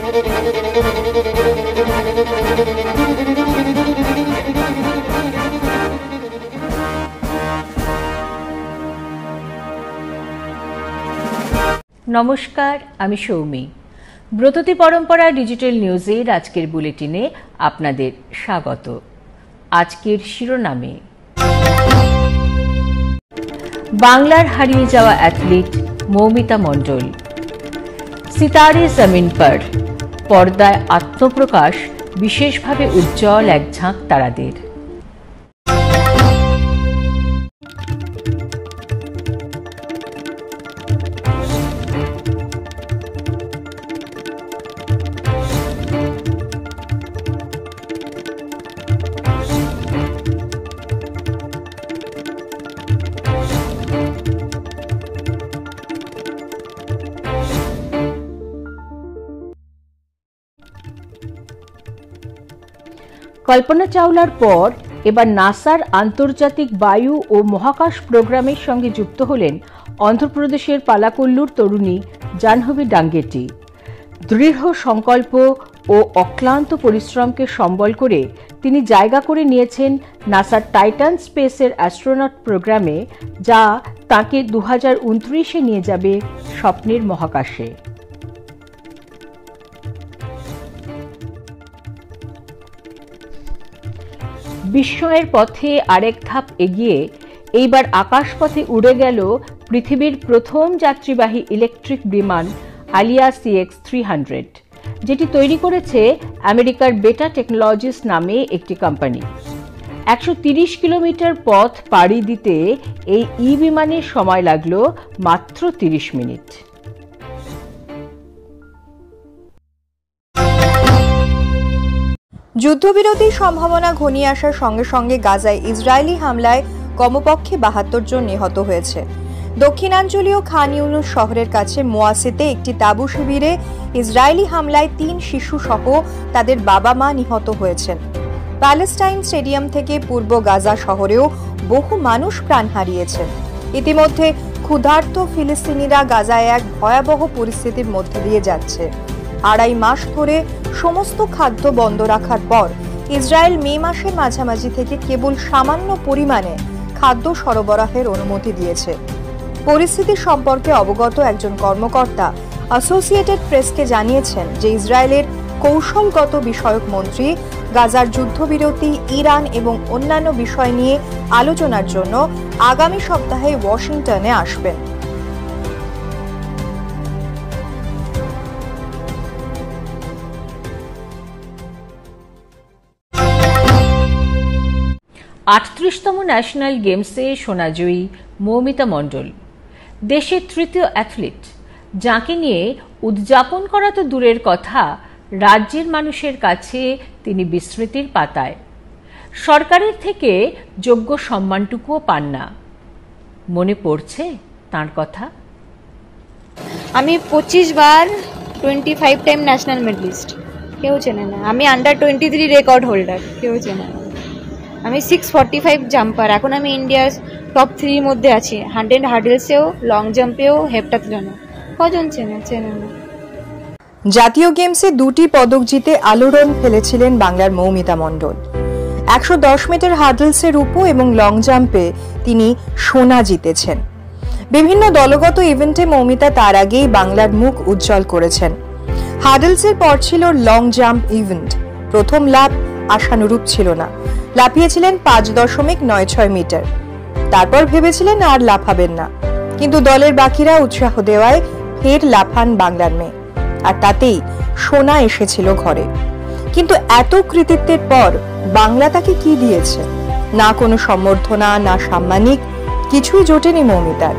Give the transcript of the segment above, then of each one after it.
নমস্কার, আমি সৌমি। ব্রততী পরম্পরা ডিজিটাল নিউজের আজকের বুলেটিনে আপনাদের স্বাগত। আজকের শিরোনামে বাংলার হারিয়ে যাওয়া অ্যাথলিট মৌমিতা মণ্ডল, সিতারে জমিন পর, পর্দায় আত্মপ্রকাশ বিশেষভাবে উজ্জ্বল এক ঝাঁক তারাদের। কল্পনা চাওলার পর এবার নাসার আন্তর্জাতিক বায়ু ও মহাকাশ প্রোগ্রামের সঙ্গে যুক্ত হলেন অন্ধ্রপ্রদেশের পালাকল্লুর তরুণী জাহ্নবী ডাঙ্গেটি। দৃঢ় সংকল্প ও অক্লান্ত পরিশ্রমকে সম্বল করে তিনি জায়গা করে নিয়েছেন নাসার টাইটান স্পেসের অ্যাস্ট্রোনট প্রোগ্রামে, যা তাঁকে 2029-এ নিয়ে যাবে স্বপ্নের মহাকাশে। বিস্ময়ের পথে আরেক ধাপ এগিয়ে এইবার আকাশপথে উড়ে গেল পৃথিবীর প্রথম যাত্রীবাহী ইলেকট্রিক বিমান আলিয়া CX-300, যেটি তৈরি করেছে আমেরিকার বেটা টেকনোলজিস নামে একটি কোম্পানি। 130 কিলোমিটার পথ পাড়ি দিতে এই বিমানের সময় লাগল মাত্র 30 মিনিট। যুদ্ধবিরতির সম্ভাবনা ঘনিয়ে আসার সঙ্গে সঙ্গে গাজায় ইসরায়েলি হামলায় কমপক্ষে 72 জন নিহত হয়েছে। দক্ষিণাঞ্চলীয় খান ইউনুস শহরের কাছে মোয়াসিতে একটি তাঁবু শিবিরে ইসরায়েলি হামলায় 3 শিশু সহ তাদের বাবা মা নিহত হয়েছেন। প্যালেস্টাইন স্টেডিয়াম থেকে পূর্ব গাজা শহরেও বহু মানুষ প্রাণ হারিয়েছেন। ইতিমধ্যে ক্ষুধার্ত ফিলিস্তিনিরা গাজায় এক ভয়াবহ পরিস্থিতির মধ্যে দিয়ে যাচ্ছে। 2.5 মাস ধরে সমস্ত খাদ্য বন্ধ রাখার পর ইসরায়েল মে মাসের মাঝামাঝি থেকে কেবল সামান্য পরিমাণে খাদ্য সরবরাহের অনুমতি দিয়েছে। পরিস্থিতি সম্পর্কে অবগত একজন কর্মকর্তা অ্যাসোসিয়েটেড প্রেসকে জানিয়েছেন যে ইসরায়েলের কৌশলগত বিষয়ক মন্ত্রী গাজার যুদ্ধবিরতি, ইরান এবং অন্যান্য বিষয় নিয়ে আলোচনার জন্য আগামী সপ্তাহে ওয়াশিংটনে আসবেন। আটত্রিশতম ন্যাশনাল গেমসে সোনাজয়ী মৌমিতা মণ্ডল, দেশের তৃতীয় অ্যাথলিট, যাকে নিয়ে উদযাপন করা তো দূরের কথা, রাজ্যের মানুষের কাছে তিনি বিস্মৃতির পাতায়। সরকারের থেকে যোগ্য সম্মানটুকুও পান না। মনে পড়ছে তাঁর কথা? আমি 25 বার 25 টাইম ন্যাশনাল মেডেলিস্ট, কেউ চেনে না। আমি আন্ডার 23 রেকর্ড হোল্ডার, কেউ চেনে না। আমি 645 জাম্পার, এখন আমি ইন্ডিয়ার টপ 3 মধ্যে আছি। 100 হার্ডেলসেও, লং জাম্পেও, হেপ্টাথলনেও। কজন চেনে না? জাতীয় গেমসে 2টি পদক জিতে আলোড়ন ফেলেছিলেন বাংলার মৌমিতা মণ্ডল। 110 মিটার হার্ডেলসে রূপো এবং লং জাম্পে তিনি সোনা জিতেছেন। বিভিন্ন দলগত ইভেন্টে মৌমিতা তার আগেই বাংলার মুখ উজ্জ্বল করেছেন। হার্ডেলসের পর ছিল লং জাম্প ইভেন্ট। প্রথম লাফ আশানুরূপ ছিল না, লাফিয়েছিলেন 5.96 মিটার। তারপর ভেবেছিলেন আর লাফাবেন না, কিন্তু দলের বাকিরা উৎসাহ দেওয়ায় ফের লাফান বাংলার মেয়ে, আর তাতেই সোনা এসেছিল ঘরে। কিন্তু এত কৃতিত্বের পর বাংলা তাকে কি দিয়েছে? না কোনো সম্বর্ধনা, না সাম্মানিক, কিছুই জোটেনি মৌমিতার।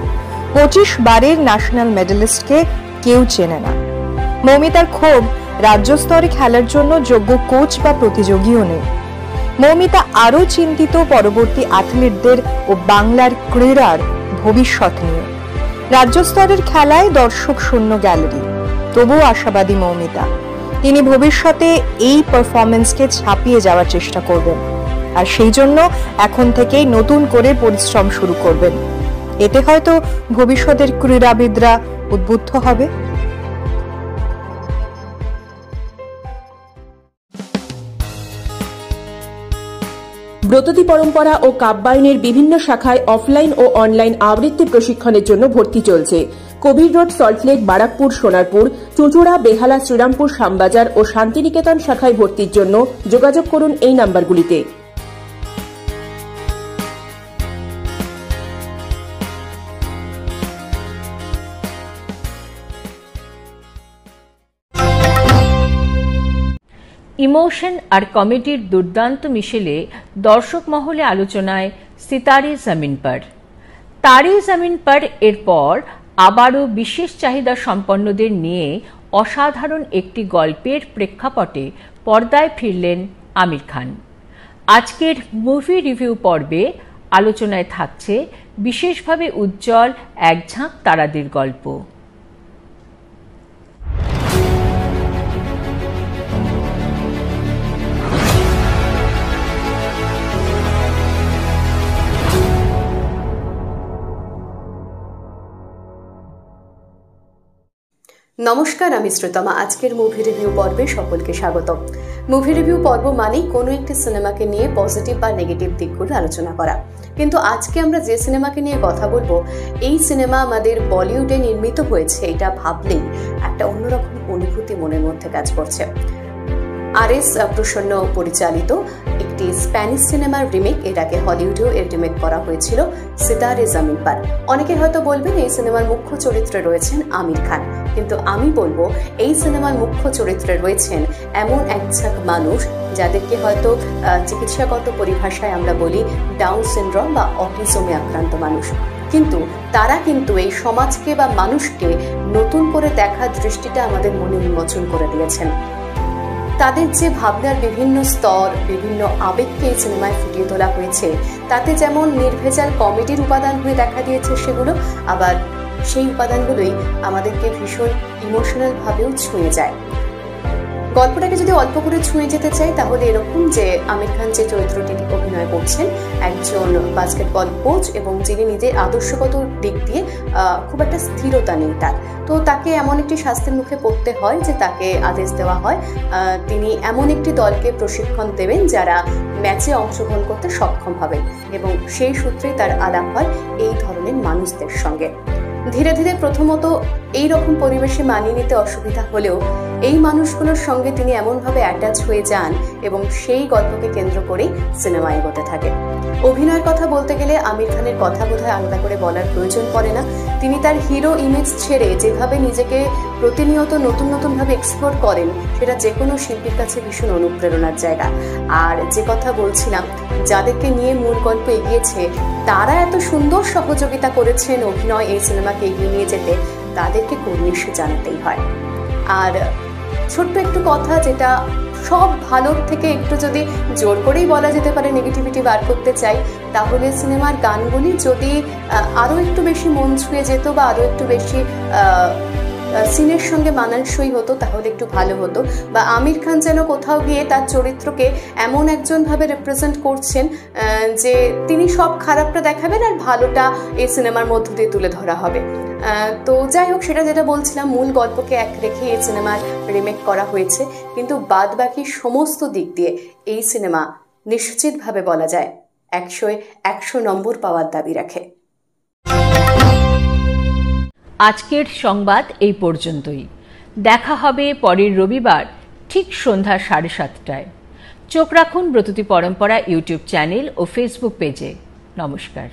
25 বারের ন্যাশনাল মেডেলিস্টকে কেউ চেনে না। মৌমিতার ক্ষোভ রাজ্য স্তরে খেলার জন্য যোগ্য কোচ বা প্রতিযোগীও নেই। মৌমিতা আরও চিন্তিত পরবর্তী অ্যাথলিটদের ও বাংলার ক্রীড়ার ভবিষ্যৎ নিয়ে। রাজ্য স্তরের খেলায় দর্শক শূন্য গ্যালারি, তবুও আশাবাদী মৌমিতা। তিনি ভবিষ্যতে এই পারফরমেন্সকে ছাপিয়ে যাওয়ার চেষ্টা করবেন, আর সেই জন্য এখন থেকেই নতুন করে পরিশ্রম শুরু করবেন। এতে হয়তো ভবিষ্যতের ক্রীড়াবিদরা উদ্বুদ্ধ হবে। ব্রততী পরম্পরা ও কাব্যায়নের বিভিন্ন শাখায় অফলাইন ও অনলাইন আবৃত্তি প্রশিক্ষণের জন্য ভর্তি চলছে। কবির রোড, সল্টলেক, বারাকপুর, সোনারপুর, চুঁচুড়া, বেহালা, শ্রীরামপুর, শ্যামবাজার ও শান্তিনিকেতন শাখায় ভর্তির জন্য যোগাযোগ করুন এই নাম্বারগুলিতে। ইমোশন আর কমেডির দুর্দান্ত মিশেলে দর্শক মহলে আলোচনায় সিতারে জমিন পর। তারে জমিন পর এরপর আবারও বিশেষ চাহিদা সম্পন্নদের নিয়ে অসাধারণ একটি গল্পের প্রেক্ষাপটে পর্দায় ফিরলেন আমির খান। আজকের মুভি রিভিউ পর্বে আলোচনায় থাকছে বিশেষভাবে উজ্জ্বল এক ঝাঁক তারাদের গল্প। নমস্কার, আমি শ্রোতমা। আজকের মুভি রিভিউ পর্বে সকলকে স্বাগত। মুভি রিভিউ পর্ব মানেই কোনো একটি সিনেমাকে নিয়ে পজিটিভ বা নেগেটিভ দিকগুলো আলোচনা করা। কিন্তু আজকে আমরা যে সিনেমাকে নিয়ে কথা বলবো, এই সিনেমা আমাদের বলিউডে নির্মিত হয়েছে, এটা ভাবলেই একটা অন্যরকম অনুভূতি মনের মধ্যে কাজ করছে। আর.এস. প্রসন্ন পরিচালিত একটি স্প্যানিশ সিনেমার রিমেক, এটাকে হলিউডেও এর রিমেক করা হয়েছিল, সিতারে জমিন পর। অনেকে হয়তো বলবেন এই সিনেমার মুখ্য চরিত্রে রয়েছেন আমির খান, কিন্তু আমি বলবো এই সিনেমার মুখ্য চরিত্রে রয়েছেন এমন এক ঝাঁক মানুষ যাদেরকে হয়তো চিকিৎসাগত পরিভাষায় আমরা বলি ডাউন সিনড্রোম বা অটিজমে আক্রান্ত মানুষ। কিন্তু তারা কিন্তু এই সমাজকে বা মানুষকে নতুন করে দেখার দৃষ্টিটা আমাদের মনে উন্মোচন করে দিয়েছেন। তাদের যে ভাবনার বিভিন্ন স্তর, বিভিন্ন আবেগকে এই সিনেমায় ফুটিয়ে তোলা হয়েছে, তাতে যেমন নির্ভেজাল কমেডির উপাদান হয়ে দেখা দিয়েছে সেগুলো, আবার সেই উপাদানগুলোই আমাদেরকে ভীষণ ইমোশনাল ভাবেও ছুঁয়ে যায়। গল্পটাকে যদি অল্প করে ছুঁয়ে যেতে চাই তাহলে এরকম যে আমির খান যে চরিত্রটি অভিনয় করছেন একজন বাস্কেটবল কোচ, এবং যিনি নিজের আদর্শগত দিক দিয়ে খুব একটা স্থিরতা নেই তার, তো তাকে এমন একটি শাস্তির মুখে পড়তে হয় যে তাকে আদেশ দেওয়া হয় তিনি এমন একটি দলকে প্রশিক্ষণ দেবেন যারা ম্যাচে অংশগ্রহণ করতে সক্ষম হবেন, এবং সেই সূত্রেই তার আলাপ হয় এই ধরনের মানুষদের সঙ্গে। ধীরে ধীরে প্রথমত এই রকম পরিবেশে মানিয়ে নিতে অসুবিধা হলেও এই মানুষগুলোর সঙ্গে তিনি এমনভাবে অ্যাটাচ হয়ে যান এবং সেই গল্পকে কেন্দ্র করেই সিনেমা এগোতে থাকে। অভিনয়ের কথা বলতে গেলে আমির খানের কথা বোধহয় আলাদা করে বলার প্রয়োজন পড়ে না। তিনি তার হিরো ইমেজ ছেড়ে যেভাবে নিজেকে প্রতিনিয়ত নতুন নতুনভাবে এক্সপ্লোর করেন, সেটা যে কোনো শিল্পীর কাছে ভীষণ অনুপ্রেরণার জায়গা। আর যে কথা বলছিলাম, যাদেরকে নিয়ে মূল গল্প এগিয়েছে তারা এত সুন্দর সহযোগিতা করেছেন অভিনয় এই সিনেমাকে এগিয়ে নিয়ে যেতে, তাদেরকে কর্নিশ জানাতেই হয়। আর ছোট্ট একটু কথা, যেটা সব ভালোর থেকে একটু যদি জোর করেই বলা যেতে পারে নেগেটিভিটি বার করতে চাই, তাহলে সিনেমার গানগুলি যদি আরও একটু বেশি মন ছুঁয়ে যেত বা আরও একটু বেশি সিনের সঙ্গে মানানসই হতো তাহলে একটু ভালো হতো। বা আমির খান যেন কোথাও গিয়ে তার চরিত্রকে এমন একজনভাবে রিপ্রেজেন্ট করছেন যে তিনি সব খারাপটা দেখাবেন আর ভালোটা এই সিনেমার মধ্য দিয়ে তুলে ধরা হবে। তো যাই হোক, সেটা যেটা বলছিলাম, মূল গল্পকে এক রেখে এই সিনেমার রিমেক করা হয়েছে, কিন্তু বাদ বাকি সমস্ত দিক দিয়ে এই সিনেমা নিশ্চিতভাবে বলা যায় 100 নম্বর পাওয়ার দাবি রাখে। আজকের সংবাদ এই পর্যন্তই। দেখা হবে পরের রবিবার ঠিক সন্ধ্যা 7:30টায়। চোখ রাখুন ব্রততী পরম্পরা ইউটিউব চ্যানেল ও ফেসবুক পেজে। নমস্কার।